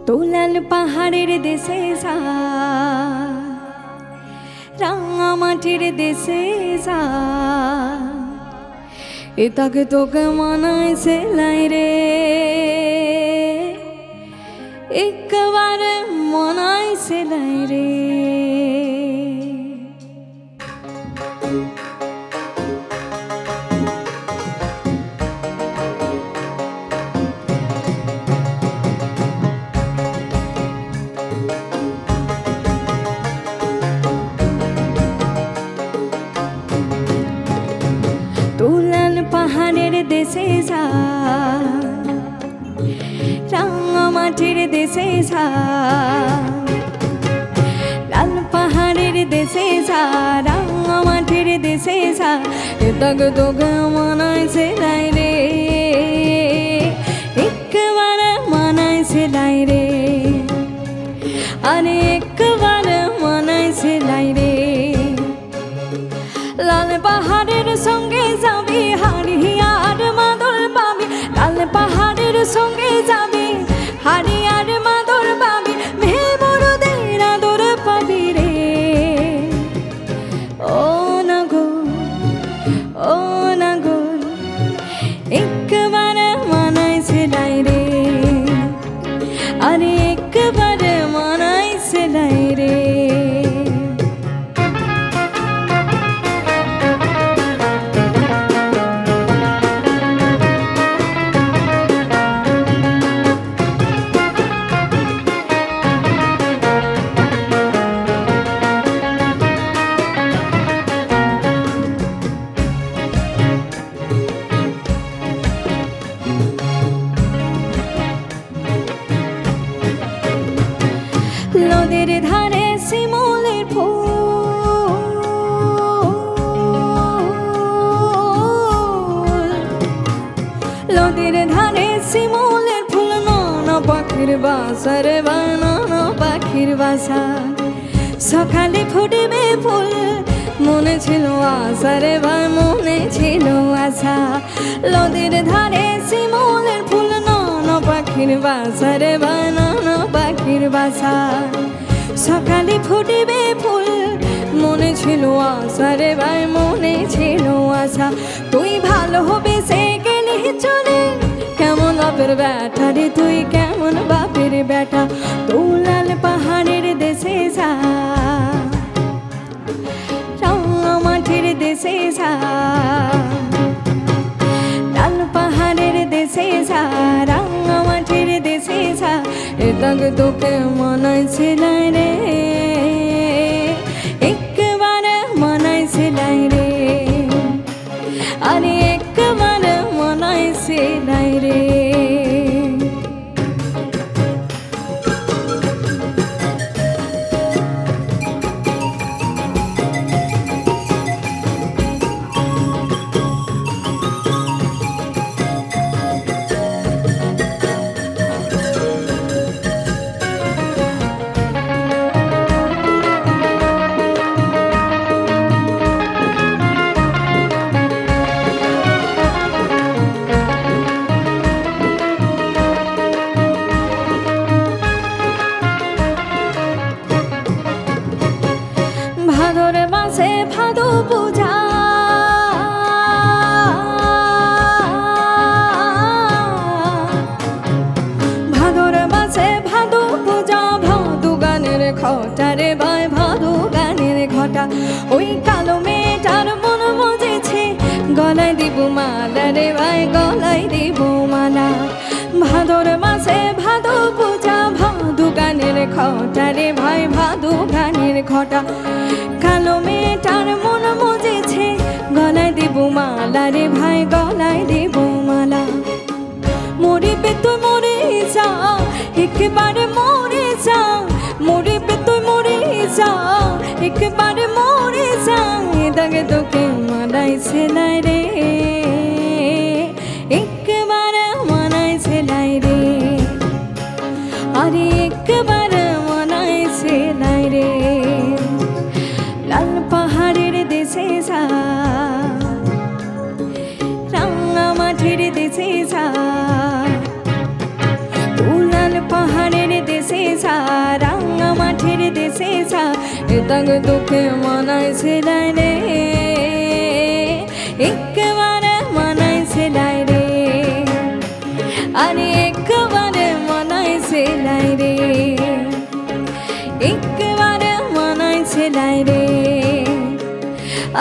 তোলাল পাহাড়ের দেশে যা, রাঙা মাটির দেশে যা, এ তাকে তোকে মানায় সেলাই রে, একবার মানায় সেলাই রে। তোলাল পাহাড়ের দেশে যা, রাঙা মাটির দেশে যা, লাল পাহাড়ের দেশে যা, রাঙা মাটির দেশে যা, এ তাকে তোকে মানায় সেলাই রে, একবার মানায় সেলাই রে, আরে একবার মানায় সেলাই রে। লাল পাহাড়ের সঙ্গে যাবি হারিয়ার মাদল পাবি, লাল পাহাড়ের সঙ্গে যাবি হারিয়ার মাদল পাবি, মেয়ে বড়দের আদর পাবি রে। ও নাগর, ও নাগর, একবার মানায় সেলাই রে, আরে একবার মানায় সেলাই রে। নদীর ধারে শিমুলের ফুল, নদীর ধারে শিমুলের ফুল, নানা পাখির বাসা রে ভাই, নানা পাখির বাসা। সকালে ফুটবে ফুল, মনে ছিল আশা রে ভাই, মনে ছিল আশা। নদীর ধারে শিমুলের ফুল, নানা পাখির বাসা রে ভাই, নানা পাখির বাসা। সকালে ফুটবে ফুল, মনে ছিল আশা রে ভাই, মনে ছিল আশা। তুই ভালো হবে সে গেলি চলে, কেমন বাপের বেটা রে তুই, কেমন বাপের বেটা। তোলাল পাহাড়ের দেশে যা, রাঙা মাটির দেশে যা, লাল পাহাড়ের দেশে যা, রাঙা মাটির দেশে যা, এ তাকে তোকে মানায় সেলাই রে, একবার মানায় সেলাই রে, আরে একবার মানায় সেলাই রে। ভাদর মাসে ভাদু পূজা, ভাদর মাসে ভাদু পূজা, ভাদু গানের ঘটা রে ভাই, ভাদু গানের ঘটা। ওই কালো মেয়েটার মন মজেছে, গলায় দিব মালা রে ভাই, গলায় দিব মালা। ভাদর মাসে ভাদু পূজা, ভাদু গানের ঘটা রে ভাই, ভাদু গানের ঘটা। কালো মেয়েটার মন মজেছে, গলায় দেব মালা রে ভাই, গলায় দেব মালা। মরিবে তুই মরে যা, একেবারে মরে যা, মরিবে তুই মরে যা, একেবারে মরে যা, এ দাগে তোকে মানায় সেলাই রে, একবার মানায় সেলাই রে, আরে একবার মানায় সেলাই রে। লাল পাহাড়ের দেশে যা, রাঙা মাটির দেশে যা, তোলাল পাহাড়ের দেশে তাক দুঃখে মানাইছিলাই রে, একেবারে মানাইছিলাই রে, আরে একেবারে মানাইছিলাই রে, একেবারে মানাইছিলাই রে,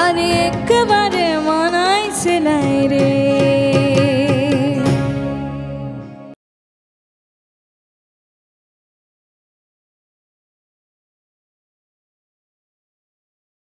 আরে একেবারে মানাইছিলাই রে।